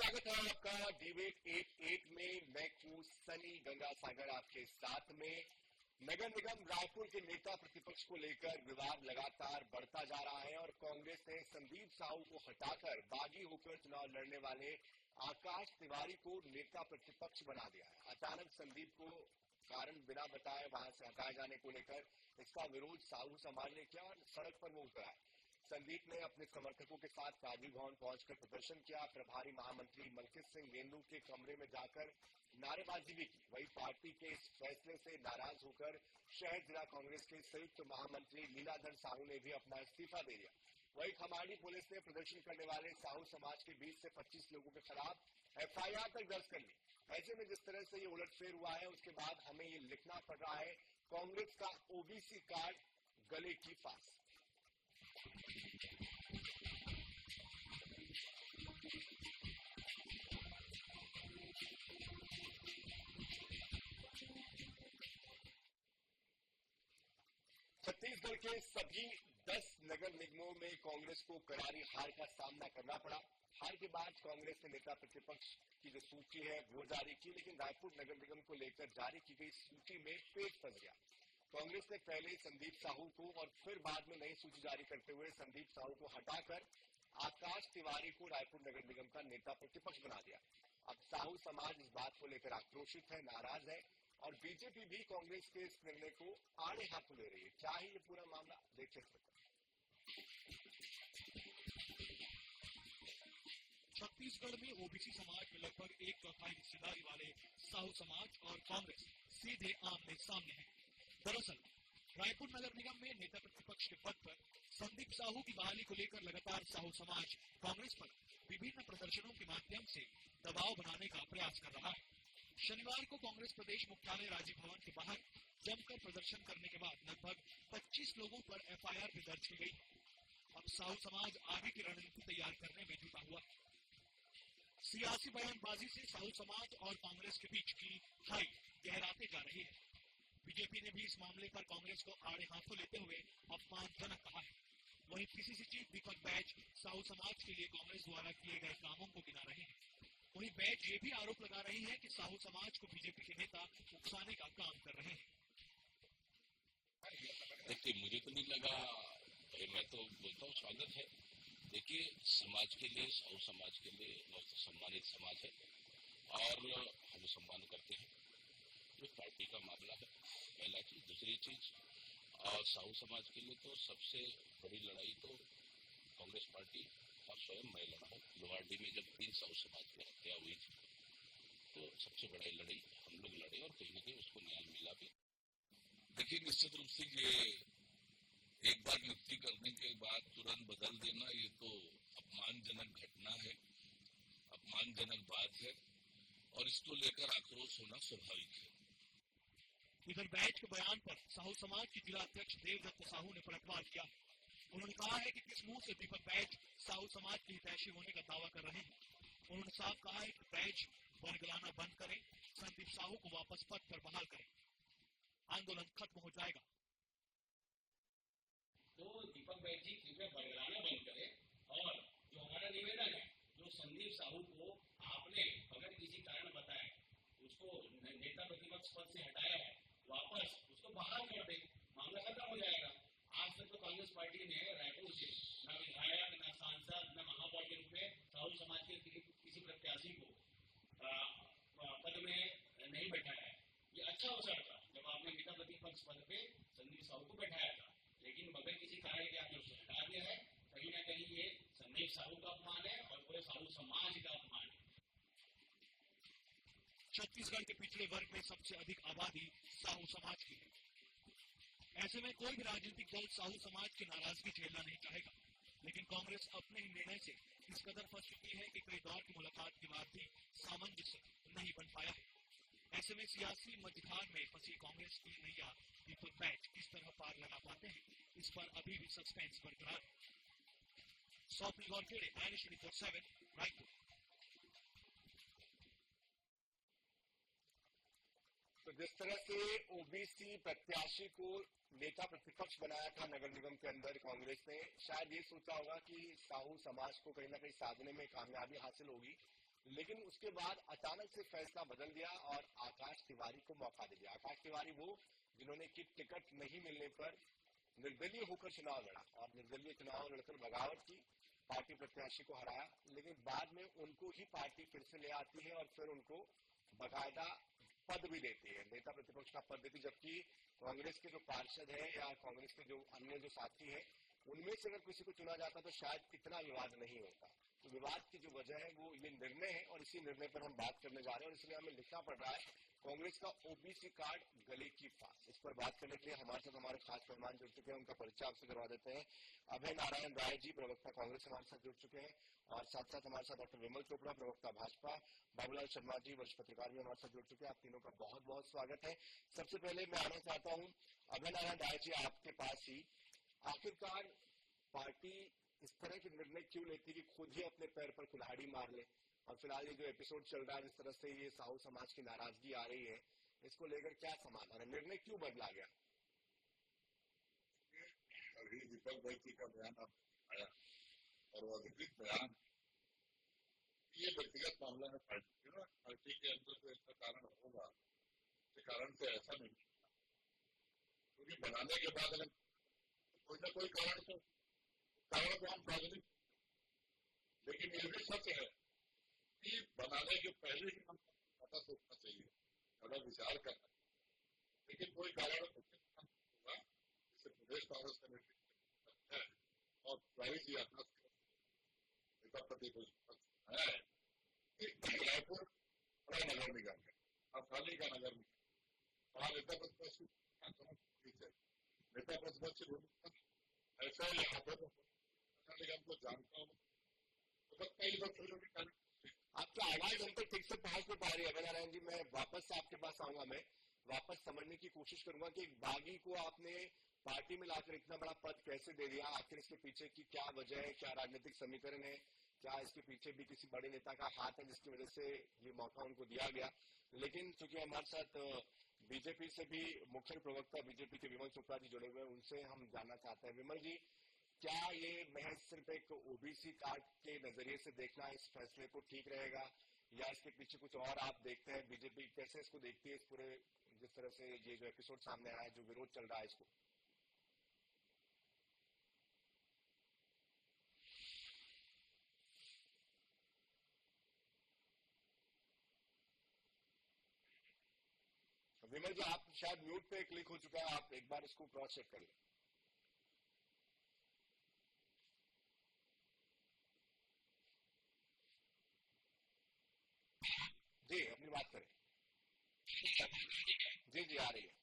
स्वागत है आपका डिबेट 88 में। मैं हूं सनी गंगासागर आपके साथ में। नगर निगम रायपुर के नेता प्रतिपक्ष को लेकर विवाद लगातार बढ़ता जा रहा है और कांग्रेस ने संदीप साहू को हटाकर बागी होकर चुनाव लड़ने वाले आकाश तिवारी को नेता प्रतिपक्ष बना दिया है। अचानक संदीप को कारण बिना बताए वहां से हटाए जाने को लेकर इसका विरोध साहू समाज ने किया और सड़क पर वो उतरा है। संदीप ने अपने समर्थकों के साथ राजीव भवन पहुंचकर प्रदर्शन किया। प्रभारी महामंत्री मलकित सिंह गेंदू के कमरे में जाकर नारेबाजी भी की। वही पार्टी के इस फैसले से नाराज होकर शहर जिला कांग्रेस के संयुक्त महामंत्री लीलाधर साहू ने भी अपना इस्तीफा दे दिया। वही खमाड़ी पुलिस ने प्रदर्शन करने वाले साहू समाज के 20 से 25 लोगों के खिलाफ एफआईआर तक दर्ज कर ली। ऐसे में जिस तरह से ये उलटफेर हुआ है उसके बाद हमें ये लिखना पड़ रहा है कांग्रेस का ओबीसी कार्ड गले की फांस। 'छत्तीसगढ़ के सभी 10 नगर निगमों में कांग्रेस को करारी हार का सामना करना पड़ा। हार के बाद कांग्रेस ने नेता प्रतिपक्ष की जो सूची है वो जारी की, लेकिन रायपुर नगर निगम को लेकर जारी की गई सूची में पेट फंस गया। कांग्रेस ने पहले संदीप साहू को और फिर बाद में नई सूची जारी करते हुए संदीप साहू को हटाकर आकाश तिवारी को रायपुर नगर निगम का नेता प्रतिपक्ष बना दिया। अब साहू समाज इस बात को लेकर आक्रोशित है, नाराज है और बीजेपी भी कांग्रेस के इस निर्णय को आड़े हाथों ले रही है। क्या है ये पूरा मामला, देखिए। छत्तीसगढ़ में ओबीसी समाज में लगभग 1/4 हिस्सेदारी वाले साहू समाज और कांग्रेस सीधे आमने सामने हैं। दरअसल रायपुर नगर निगम में नेता प्रतिपक्ष के पद पर संदीप साहू की बहाली को लेकर लगातार साहू समाज कांग्रेस पर विभिन्न प्रदर्शनों के माध्यम से दबाव बनाने का प्रयास कर रहा है। शनिवार को कांग्रेस प्रदेश मुख्यालय राजीव भवन के बाहर जमकर प्रदर्शन करने के बाद लगभग 25 लोगों पर एफआईआर भी दर्ज की गई। अब साहू समाज आगे की रणनीति तैयार करने में जुटा हुआ। सियासी बयानबाजी से साहू समाज और कांग्रेस के बीच की खाई गहराते जा रही है। बीजेपी ने भी इस मामले पर कांग्रेस को आड़े हाथों लेते हुए अपमानजनक कहा है। वहीं पीसीसी चीफ दीपक बैज साहू समाज के लिए कांग्रेस द्वारा किए गए कामों को गिना रहे हैं। वहीं बैज ये भी आरोप लगा रही है कि साहू समाज को बीजेपी के नेता उकसाने का काम कर रहे हैं। देखिए, मुझे तो नहीं लगा, मैं तो बोलता हूँ स्वागत है। देखिए, समाज के लिए, साहू समाज के लिए बहुत सम्मानित समाज है और हम सम्मान करते हैं। जो पार्टी का मामला है, पहला चीज। दूसरी चीज, और साहू समाज के लिए तो सबसे बड़ी लड़ाई तो कांग्रेस पार्टी और स्वयं मैं लड़ा हूँ। लोहारडी में जब 3 साहू समाज की हत्या हुई थी तो सबसे बड़ी लड़ाई हम लोग लड़े और कहीं न कहीं उसको न्याय मिला भी। देखिए, निश्चित रूप से ये एक बार नियुक्ति करने के बाद तुरंत बदल देना, ये तो अपमानजनक घटना है, अपमानजनक बात है और इसको लेकर आक्रोश होना स्वाभाविक है। इधर बैज के बयान पर साहू समाज के जिला अध्यक्ष देवदत्त साहू ने पलटवार किया। उन्होंने कहा है कि किस मुंह से दीपक बैज साहू समाज के हितैषी होने का दावा कर रहे हैं। उन्होंने साफ कहा है कि बैज बरगलाना बंद करें, संदीप साहू को वापस पद पर बहाल करें, आंदोलन खत्म हो जाएगा। तो दीपक बैज जी कृपया बरगलाना बंद करें और जो हमारा निवेदन है, जो संदीप साहू को आपने अगर किसी कारण बताया, उसको नेता प्रतिपक्ष पद से हटाया है, वापस उसको बहाल कर दे, मामला खत्म हो जाएगा। आज तक तो कांग्रेस पार्टी ने रायपुर से न विधायक, न सांसद, न महापौर के रूप में साहू समाज के किसी प्रत्याशी को पद में नहीं बैठाया है। ये अच्छा अवसर था जब आपने नेता प्रतिपक्ष पद पे संदीप साहू को बैठाया था, लेकिन बगैर किसी कारण के आपने उसको हटा दिया है। कहीं ना कहीं ये संदीप साहू का अपमान है और पूरे साहू समाज का अपमान है। छत्तीसगढ़ के पिछड़े वर्ग में सबसे अधिक आबादी साहू समाज की है। ऐसे में कोई भी राजनीतिक दल साहू समाज की नाराजगी झेलना नहीं चाहेगा, लेकिन कांग्रेस अपने ही निर्णय से इस कदर फंस चुकी है कि कई दौर की मुलाकात के बाद भी सामंजस्य नहीं बन पाया है। ऐसे में सियासी मझधार में फंसी कांग्रेस की नैया दीपक बैज किस तरह पार लगा पाते हैं, इस पर अभी भी सस्पेंस बरकरार है। स्वप्निल गौरखेड़े, INS 24/7, रायपुर। तो जिस तरह से ओबीसी प्रत्याशी को नेता प्रतिपक्ष बनाया था नगर निगम के अंदर कांग्रेस ने, शायद ये सोचा होगा कि साहू समाज को कहीं ना कहीं साधने में कामयाबी हासिल होगी लेकिन उसके बाद अचानक से फैसला बदल दिया और आकाश तिवारी को मौका दे दिया। आकाश तिवारी वो जिन्होंने कि टिकट नहीं मिलने पर निर्दलीय होकर चुनाव लड़ा और निर्दलीय चुनाव लड़कर बगावत की, पार्टी प्रत्याशी को हराया, लेकिन बाद में उनको ही पार्टी फिर से ले आती है और फिर उनको बाकायदा पद भी देती है, नेता प्रतिपक्ष का पद देती, जबकि कांग्रेस के जो पार्षद है या कांग्रेस के जो अन्य जो साथी है उनमें से अगर किसी को चुना जाता तो शायद इतना विवाद नहीं होता। तो विवाद की जो वजह है वो ये निर्णय है और इसी निर्णय पर हम बात करने जा रहे हैं और इसलिए हमें लिखना पड़ रहा है कांग्रेस का ओबीसी कार्ड गले की फांस। इस पर बात करने के लिए हमारे साथ हमारे खास मेहमान जुड़ चुके हैं, उनका परिचय आपसे करवा देते हैं। अभय नारायण राय जी प्रवक्ता कांग्रेस हमारे साथ जुड़ चुके हैं और साथ साथ हमारे साथ डॉक्टर विमल चोपड़ा प्रवक्ता भाजपा, बाबूलाल शर्मा जी वरिष्ठ पत्रकार भी हमारे साथ जुड़ चुके हैं। आप तीनों का बहुत बहुत स्वागत है। सबसे पहले मैं आना चाहता हूँ अभय नारायण राय जी आपके पास ही, आखिरकार पार्टी इस तरह के निर्णय क्यों लेती कि खुद ही अपने पैर पर कुल्हाड़ी मार ले, और फिलहाल ये जो एपिसोड चल रहा है जिस तरह से ये साहू समाज की नाराजगी आ रही है, इसको लेकर क्या समाधान है, निर्णय क्यों बदला गया? अभी दीपक भाई जी का बयान आपने आया और वो अधिकृत बयान, ये व्यक्तिगत मामला है पार्टी के अंदर तो इसका कारण होगा, इस कारण से ऐसा नहीं, क्योंकि बनाने के बाद अगर कोई ना कोई कारण तो हम सार्वजनिक, लेकिन ये भी सच है कि बनाने के पहले ही हम पता सोचना चाहिए, ज्यादा विचार करना, लेकिन कोई कारण होगा जिससे प्रदेश कांग्रेस कमेटी है और प्राइवेट यात्रा नेता प्रतिपक्ष है कि रायपुर बड़ा नगर निगम है, अफगानी का नगर निगम, वहां नेता प्रतिपक्ष है, नेता प्रतिपक्ष ऐसा यहाँ पर निगम को जानता हूँ तो सकता ही सब छोटे छोटे। आपकी आवाज हम तक ठीक से पहुंच नहीं पा रही है अभय नारायण जी, मैं वापस से आपके पास आऊंगा, मैं वापस समझने की कोशिश करूंगा कि एक बागी को आपने पार्टी में लाकर इतना बड़ा पद कैसे दे दिया, आखिर इसके पीछे की क्या वजह है, क्या राजनीतिक समीकरण है, क्या इसके पीछे भी किसी बड़े नेता का हाथ है जिसकी वजह से ये मौका उनको दिया गया। लेकिन चूंकि हमारे साथ बीजेपी से भी मुख्य प्रवक्ता बीजेपी के विमल चोपड़ा जी जुड़े हुए हैं, उनसे हम जानना चाहते हैं। विमल जी, क्या ये महज सिर्फ एक ओबीसी कार्ड के नजरिए से देखना इस फैसले को ठीक रहेगा या इसके पीछे कुछ और आप देखते हैं, बीजेपी कैसे इसको देखती है, इस पूरे जिस तरह से ये जो एपिसोड सामने आया है, जो विरोध चल रहा है इसको? विमल जी आप शायद म्यूट पे क्लिक हो चुका है, आप एक बार इसको क्रॉस चेक कर लें। जी अपनी बात करें। जी जी आ रही है।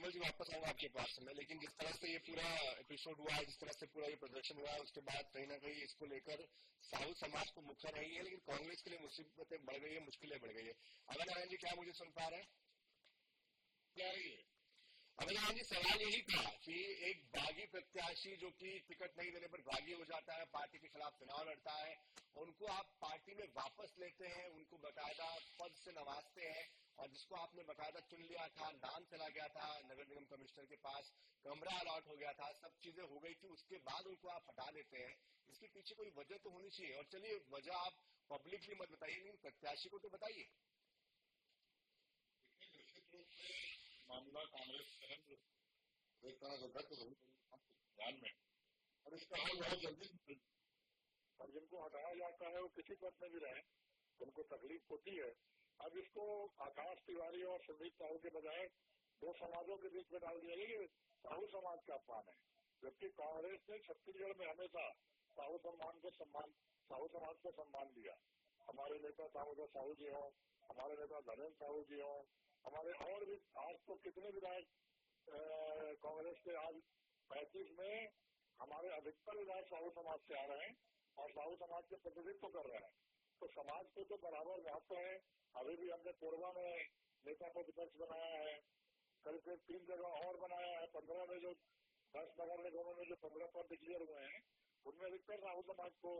कमल जी वापस आऊंगा आपके पास में, लेकिन जिस तरह से ये पूरा एपिसोड हुआ है, जिस तरह से पूरा ये प्रदर्शन हुआ है, उसके बाद कहीं ना कहीं इसको लेकर साहू समाज को मुखर रही है, लेकिन कांग्रेस के लिए मुसीबतें बढ़ गई है, मुश्किलें बढ़ गई है। अगर नारायण जी क्या मुझे सुन पा रहे हैं? क्या रही है? अभी जी सवाल यही था कि एक बागी प्रत्याशी जो कि टिकट नहीं देने पर बागी हो जाता है, पार्टी के खिलाफ चुनाव लड़ता है, उनको आप पार्टी में वापस लेते हैं, उनको बकायदा पद से नवाजते हैं, और जिसको आपने बकायदा चुन लिया था, नाम चला गया था नगर निगम कमिश्नर के पास, कमरा अलॉट हो गया था, सब चीजें हो गई थी, उसके बाद उनको आप हटा देते हैं। इसके पीछे कोई वजह तो होनी चाहिए। और चलिए वजह आप पब्लिकली मत बताइए, लेकिन प्रत्याशी को तो बताइए। निश्चित रूप से मामला कांग्रेस एक तरह से व्यक्त ध्यान में, और इसका हल बहुत जल्दी, और जिनको हटाया जाता है वो किसी पद में भी रहे, उनको तकलीफ होती है। अब इसको आकाश तिवारी और संदीप साहू के बजाय दो समाजों के बीच में डाल दिया गया। ये साहू समाज का अपमान है, जबकि कांग्रेस ने छत्तीसगढ़ में हमेशा साहू समाज को सम्मान दिया। हमारे नेता दामोदर साहू जी हों, हमारे नेता धनेन्द्र साहू जी हों, हमारे और भी आज तो कितने विधायक कांग्रेस के आज 35 में हमारे अधिकतर विधायक साहू समाज से आ रहे हैं और साहू समाज के प्रतिनिधित्व कर रहे हैं। तो समाज को तो बराबर महत्व है। अभी भी हमने कोरबा में नेता को विपक्ष बनाया है, करीब 3 जगह और बनाया है। 15 में जो 10 नगर निगमों में जो 15 पद डिक्लेयर हुए हैं, उनमें अधिकतर साहू समाज को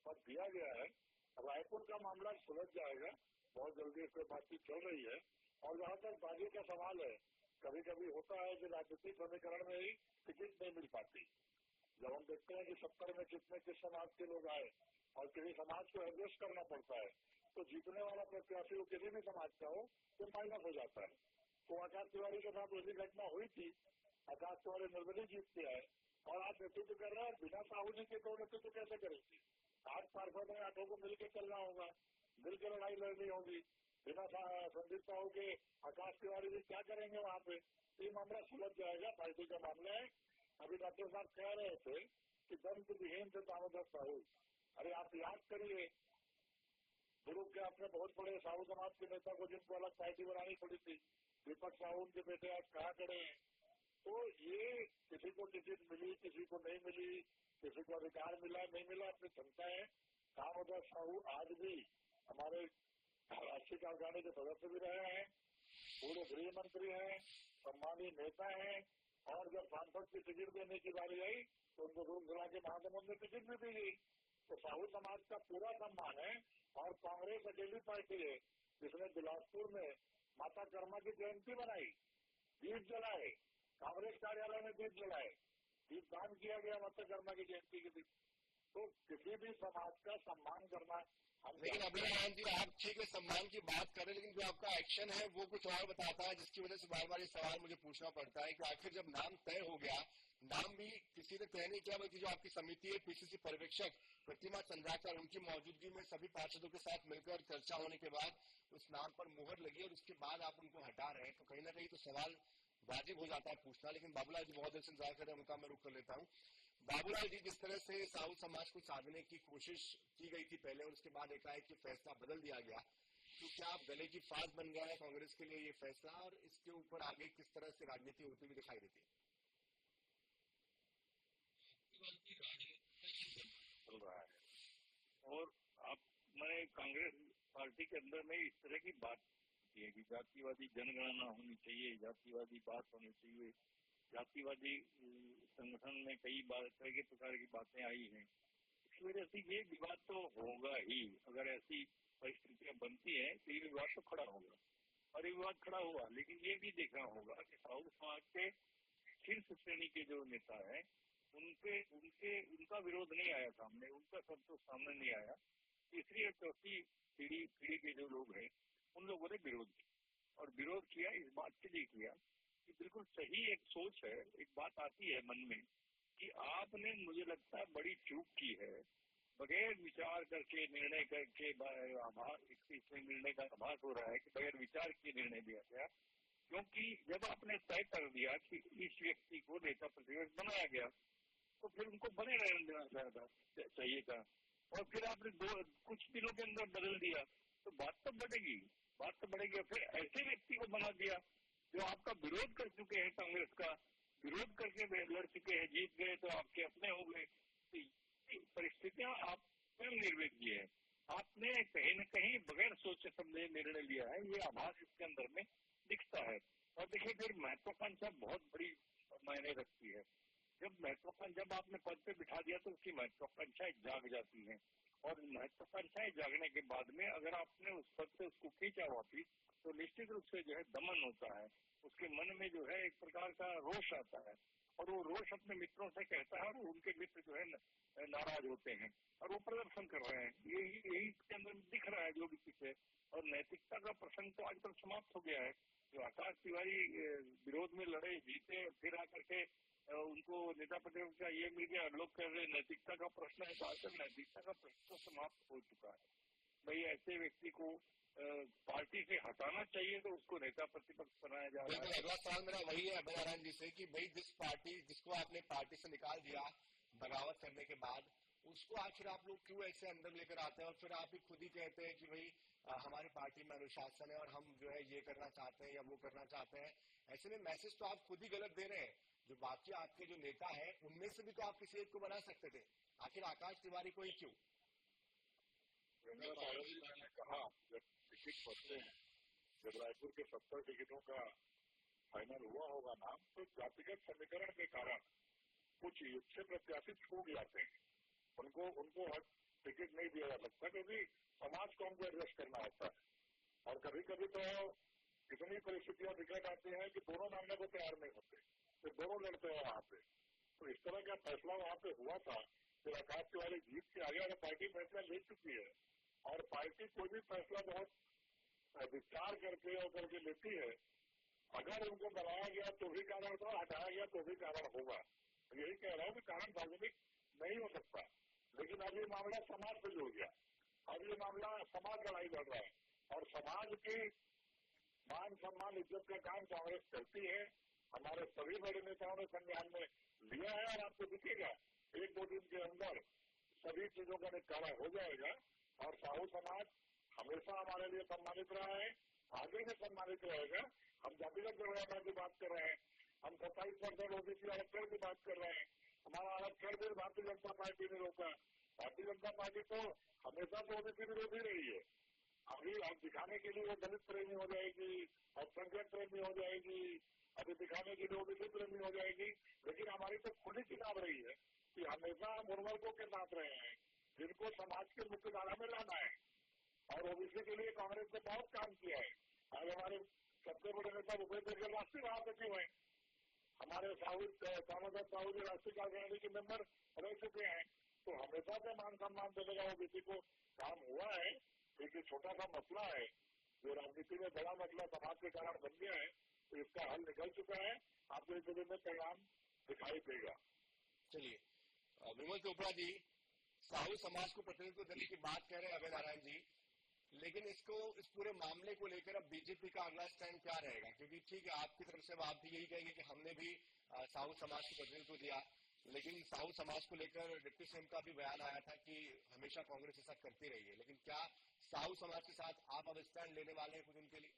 पद दिया गया है। रायपुर का मामला सुलझ जाएगा, बहुत जल्दी इस पर बातचीत चल रही है। और जहाँ तक बागी का सवाल है, कभी कभी होता है कि राजनीतिक समीकरण में ही टिकट नहीं मिल पाती। जब हम देखते हैं कि 70 में किस समाज के लोग आए और किसी समाज को एडजस्ट करना पड़ता है, तो जीतने वाला प्रत्याशी वो किसी भी समाज का हो तो माइनस हो जाता है। तो आकाश तिवारी के साथ वैसी घटना हुई थी। आकाश तिवारी निर्दलीय जीत के आए और आज नेतृत्व कर रहे हैं। बिना साहू जी के तो नेतृत्व कैसे करेंगे? 8 पार्षद में 8 को मिलकर चलना होगा, मिलकर लड़ाई लड़नी होगी। बिना संदीप साहू के आकाश तिवारी जी क्या करेंगे वहाँ पे? ये मामला सुलझ जाएगा, पार्टी का मामला है। अभी डॉक्टर साहब कह रहे थे कि दंत विहीन थे दामोदर साहू। अरे आप याद करिए, दुर्ग के अपने बहुत बड़े साहू समाज के नेता को जिनको अलग पार्टी बनानी पड़ी थी, दीपक साहू उनके बेटे आज कहाँ खड़े हैं। तो ये किसी को टिकट मिली, किसी को नहीं मिली, किसी को अधिकार मिला नहीं मिला, अपनी क्षमता है। दामोदर साहू आज भी हमारे राष्ट्रीय कार्यकारिणी के सदस्य भी रहे हैं, पूर्व गृह मंत्री हैं, सम्मानीय नेता हैं, और जब सांसद की टिकट देने की बारी आई तो उनको रूप जिला के महासमुंद में टिकट भी दी गई। तो साहू समाज का पूरा सम्मान है। और कांग्रेस अकेली पार्टी है जिसने बिलासपुर में माता कर्मा की जयंती बनाई, दीप जलाए, कांग्रेस कार्यालय में दीप जलाए, दीप दान किया गया माता कर्मा की जयंती के दिन। तो किसी भी समाज का सम्मान करना हम। लेकिन अभिनंदन जी, आप ठीक है सम्मान की बात करें, लेकिन जो आपका एक्शन है वो कुछ और बताता है, जिसकी वजह से बार बार ये सवाल मुझे पूछना पड़ता है कि आखिर जब नाम तय हो गया, नाम भी किसी ने तय नहीं किया, बल्कि जो आपकी समिति है पीसीसी पर्यवेक्षक प्रतिमा चंद्राकर, उनकी मौजूदगी में सभी पार्षदों के साथ मिलकर चर्चा होने के बाद उस नाम पर मुहर लगी और उसके बाद आप उनको हटा रहे हैं, तो कहीं ना कहीं तो सवाल वाजिब हो जाता है पूछना। लेकिन बाबूलाल जी बहुत देर से इंतजार कर रहे हैं, उनका मैं रुक कर लेता हूँ। बाबूलाल जी, जिस तरह से साहू समाज को साधने की कोशिश की गई थी पहले और उसके बाद एकाएक फैसला बदल दिया गया, तो क्या आप गले की फांस बन गया है कांग्रेस के लिए ये फैसला, और इसके ऊपर आगे किस तरह से राजनीति होती हुई दिखाई देती है? चल रहा है और अब मैंने कांग्रेस पार्टी के अंदर में इस तरह की बात की है कि जातिवादी जनगणना होनी चाहिए, जातिवादी बात होनी चाहिए, जातिवादी संगठन में कई तरह के प्रकार की बातें आई हैं। इस वजह से ये विवाद तो होगा ही। अगर ऐसी परिस्थितियां बनती हैं तो ये विवाद तो खड़ा होगा, और ये विवाद खड़ा हुआ। लेकिन ये भी देखना होगा कि साहू समाज के शीर्ष श्रेणी के जो नेता है उनका विरोध नहीं आया सामने, उनका संतोष सामने नहीं आया। तीसरी और चौथी पीढ़ी के जो लोग हैं उन लोगों ने विरोध किया, और विरोध किया इस बात के लिए किया कि बिल्कुल सही एक सोच है, एक बात आती है मन में कि आपने, मुझे लगता है, बड़ी चूक की है। बगैर विचार करके निर्णय करके इसमें निर्णय का आभास हो रहा है कि बगैर विचार के निर्णय दिया गया। क्योंकि जब आपने तय कर दिया कि इस व्यक्ति को नेता प्रतिपक्ष बनाया गया तो फिर उनको बने रहने देना चाहिए था, और फिर आपने कुछ दिनों के अंदर बदल दिया तो बात तो बढ़ेगी। और फिर ऐसे व्यक्ति को बना दिया जो आपका विरोध कर चुके हैं, कांग्रेस का विरोध करके लड़ चुके हैं, जीत गए तो आपके अपने हो गए। तो ये परिस्थितियां आप स्वयं निर्मित की है। आपने कहीं न कहीं बगैर सोचे समझे निर्णय लिया है, ये आभास इसके अंदर में दिखता है। और देखिए फिर महत्वाकांक्षा बहुत बड़ी मायने रखती है। जब आपने पद पे बिठा दिया तो उसकी महत्वाकांक्षाएं जाग जाती हैं, और महत्वाकांक्षाएं जागने के बाद में अगर आपने उस पद से उसको खींचा वापिस, तो निश्चित रूप से जो है दमन होता है, उसके मन में जो है एक प्रकार का रोष आता है, और वो रोष अपने मित्रों से कहता है, और उनके मित्र जो है नाराज होते हैं और वो प्रदर्शन कर रहे हैं। यही इसके अंदर दिख रहा है जो भी कुछ है। और नैतिकता का प्रसंग तो आजकल समाप्त हो गया है। जो आकाश तिवारी विरोध में लड़े, जीते, फिर आकर के उनको नेता प्रतिपक्ष का ये मिल गया, लोग कह रहे नैतिकता का प्रश्न है, तो आजकल नैतिकता का प्रश्न तो समाप्त हो चुका है। भाई ऐसे व्यक्ति को पार्टी से हटाना चाहिए, तो उसको नेता प्रतिपक्ष बनाया जा रहा बिल्कुल, है। अगला सवाल मेरा वही है अभय नारायण जी से कि भाई जिसको आपने पार्टी से निकाल दिया बगावत करने के बाद, उसको आखिर आप लोग क्यों ऐसे अंदर लेकर आते हैं, और फिर आप ही खुद ही कहते हैं कि भाई हमारी पार्टी में अनुशासन है और हम जो है ये करना चाहते हैं या वो करना चाहते हैं। ऐसे में मैसेज तो आप खुद ही गलत दे रहे हैं। जो बाकी आपके जो नेता है उनमें से भी तो आप किसी एक को बना सकते थे, आखिर आकाश तिवारी को ही क्यों? मैंने कहा जब टिकट पड़ते हैं, जब रायपुर के 70 टिकटों का फाइनल हुआ होगा नाम, तो जातिगत समीकरण के कारण कुछ युद्ध प्रत्याशी छूट जाते हैं, उनको टिकट नहीं दिया जा सकता, क्योंकि समाज को हमको एडजस्ट करना होता है। और कभी कभी तो इतनी परिस्थितियां बिगड़ आती हैं कि दोनों मानने को तैयार नहीं होते, तो दोनों लड़ते हैं वहां पे। तो इस तरह का फैसला वहां पे हुआ था। फिर आकाश तिवारी जीत के आगे, अगर पार्टी फैसला ले चुकी है, और पार्टी कोई भी फैसला बहुत विचार करके और करके लेती है, अगर उनको बनाया गया तो भी कारण था, हटाया गया तो भी कारण होगा। यही कह रहा हूँ कि कारण सार्वजनिक नहीं हो सकता। लेकिन अब ये मामला समाज से जुड़ गया, अब ये मामला समाज लड़ाई लड़ रहा है, और समाज की मान सम्मान इज्जत का काम कांग्रेस करती है। हमारे सभी बड़े नेताओं ने संज्ञान में लिया है, और आपको दिखेगा 1-2 दिन के अंदर सभी चीजों का निपटारा हो जाएगा। और साहू समाज हमेशा हमारे लिए सम्मानित रहा है, आगे भी सम्मानित रहेगा। हम जातिगत जनगणना की बात कर रहे हैं, हम 27% ओबीसी आरक्षण की बात कर रहे हैं। हमारा आरक्षण भी भारतीय जनता पार्टी ने रोका। भारतीय जनता पार्टी तो हमेशा से ओबीसी विरोधी रही है। अभी अब दिखाने के लिए वो दलित प्रेमी हो जाएगी, अल्पसंख्यक प्रेमी हो जाएगी, अभी दिखाने के लिए ओबीसी प्रेमी हो जाएगी। लेकिन हमारी तो खुली किताब रही है कि हमेशा हम उर्वरकों के साथ रहे हैं, जिनको समाज के मुख्य धारा में लाना है। और ओबीसी के लिए कांग्रेस ने बहुत काम किया है। आज हमारे सबसे बड़े नेता भूपेंद्र बघेल राष्ट्रीय महासचिव हैं, हमारे सामोदर साहू जी राष्ट्रीय कार्यकारिणी के मेंबर रह चुके हैं। तो हमेशा से मान सम्मान देने का ओबीसी को काम हुआ है। एक छोटा सा मसला है जो राजनीति में बड़ा मसला समाज के कारण बन गया है, तो इसका हल निकल चुका है। आपको इस दिन में परिणाम दिखाई देगा। चलिए, विमल चोपड़ा जी, साहू समाज को प्रतिनिधित्व देने की बात कह रहे हैं अभय नारायण जी, लेकिन इस पूरे मामले को लेकर अब बीजेपी का अगला स्टैंड क्या रहेगा? क्योंकि ठीक है, आपकी तरफ से आप भी यही कहेंगे कि हमने भी साहू समाज को प्रतिनिधित्व दिया, लेकिन साहू समाज को लेकर डिप्टी सीएम का भी बयान आया था कि हमेशा कांग्रेस ऐसा करती रही है। लेकिन क्या साहू समाज के साथ आप अब स्टैंड लेने वाले हैं कुछ उनके लिए?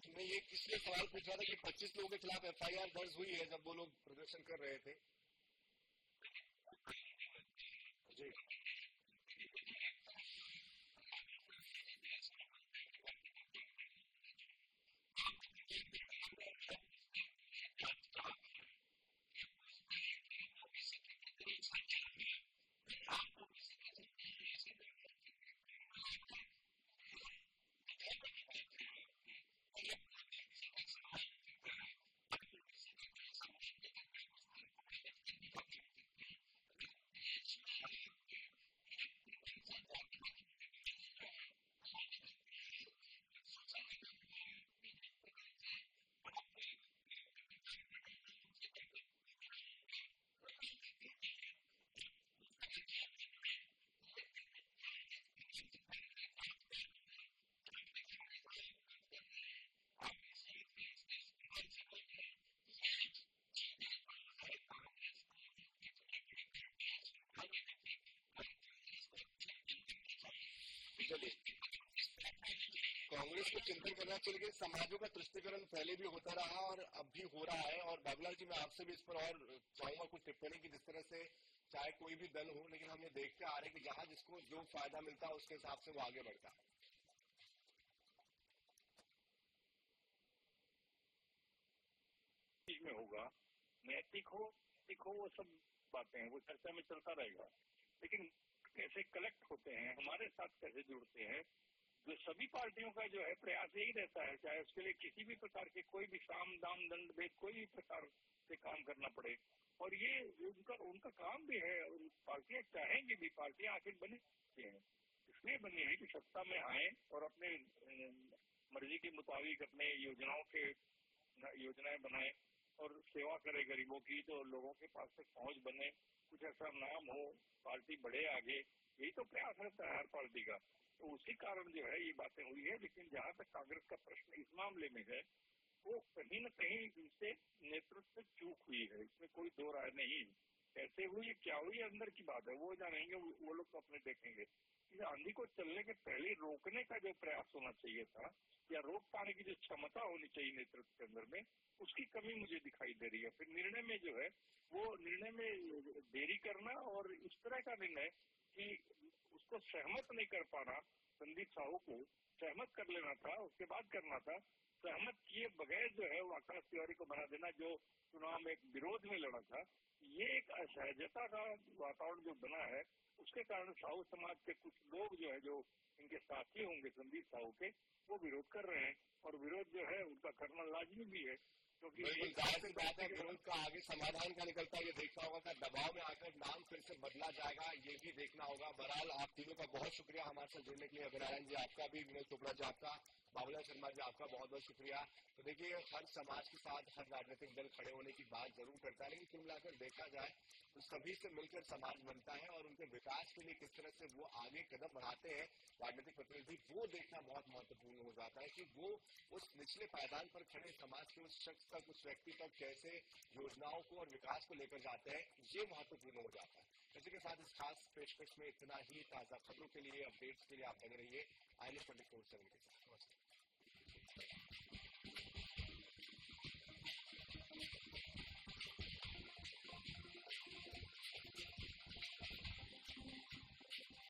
मैं ये इसलिए सवाल पूछ रहा था कि 25 लोगों के खिलाफ एफआईआर दर्ज हुई है जब वो लोग प्रदर्शन कर रहे थे। जी, इसको चिंतन करना चाहिए कि समाजों का तुष्टिकरण पहले भी होता रहा और अब भी हो रहा है। और बाबूलाल जी, मैं आपसे भी इस पर और चाहूंगा कुछ टिप्पणी की, जिस तरह से चाहे कोई भी दल हो, लेकिन हम ये देखते आ रहे हैं कि जहां जिसको जो फायदा मिलता है उसके हिसाब से वो आगे बढ़ता है। चीज में होगा, नैतिक हो वो सब बातें हैं, वो चर्चा में चलता रहेगा। लेकिन कैसे कलेक्ट होते हैं, हमारे साथ कैसे जुड़ते हैं, जो सभी पार्टियों का जो है प्रयास यही रहता है, चाहे उसके लिए किसी भी प्रकार के कोई भी साम दाम दंड भेद कोई भी प्रकार से काम करना पड़े। और ये उनका काम भी है। पार्टियां चाहेंगी भी, पार्टियां आखिर बनी हैं इसलिए बनी है कि सत्ता में आए और अपने मर्जी के मुताबिक अपने योजनाएं बनाए और सेवा करे गरीबों की, तो लोगों के पास तक पहुंच बने, कुछ ऐसा नाम हो, पार्टी बढ़े आगे, यही तो प्रयास रहता है हर पार्टी का। तो उसी कारण जो है ये बातें हुई है। लेकिन जहाँ तक कांग्रेस का प्रश्न इस मामले में है, वो कहीं न कहीं इनसे नेतृत्व चूक हुई है, इसमें कोई दो राय नहीं। कैसे हुई, क्या हुई, अंदर की बात है, वो जानेंगे, वो लोग तो अपने देखेंगे। इस आंधी को चलने के पहले रोकने का जो प्रयास होना चाहिए था, या रोक पाने की जो क्षमता होनी चाहिए नेतृत्व के अंदर में, उसकी कमी मुझे दिखाई दे रही है। फिर निर्णय में जो है, वो निर्णय में देरी करना और इस तरह का निर्णय कि उसको सहमत नहीं कर पाना, संदीप साहू को सहमत कर लेना था, उसके बाद करना था। सहमत किए बगैर जो है वो आकाश तिवारी को बना देना, जो चुनाव में एक विरोध में लड़ा था, ये एक असहजता का वातावरण जो बना है, उसके कारण साहू समाज के कुछ लोग जो है, जो इनके साथी होंगे संदीप साहू के, वो विरोध कर रहे हैं। और विरोध जो है उनका करना लाजमी भी है, क्योंकि बिल्कुल जाहिर सी बात है, विरोध का आगे समाधान का निकलता है ये देखना होगा, कि दबाव में आकर नाम फिर से बदला जाएगा, ये भी देखना होगा। बहरहाल आप तीनों का बहुत शुक्रिया हमारे साथ जुड़ने के लिए। अभिनारायण जी आपका भी, विनोद चोपड़ा जी आपका, बाबूलाल शर्मा जी आपका बहुत बहुत शुक्रिया। तो देखिए, हर समाज के साथ हर राजनीतिक दल खड़े होने की बात जरूर करता है, लेकिन कुल मिलाकर देखा जाए तो सभी से मिलकर समाज बनता है और उनके विकास के लिए किस तरह से वो आगे कदम बढ़ाते हैं राजनीतिक प्रतिनिधि, वो देखना बहुत महत्वपूर्ण हो जाता है कि वो उस निचले पायदान पर खड़े समाज के उस शख्स तक, उस व्यक्ति तक कैसे योजनाओं को और विकास को लेकर जाते हैं, ये महत्वपूर्ण हो जाता है। इसी के साथ इस खास पेशकश में इतना ही। ताजा खबरों के लिए, अपडेट्स के लिए आप बने रहिए INS 24/7 के साथ। नमस्कार।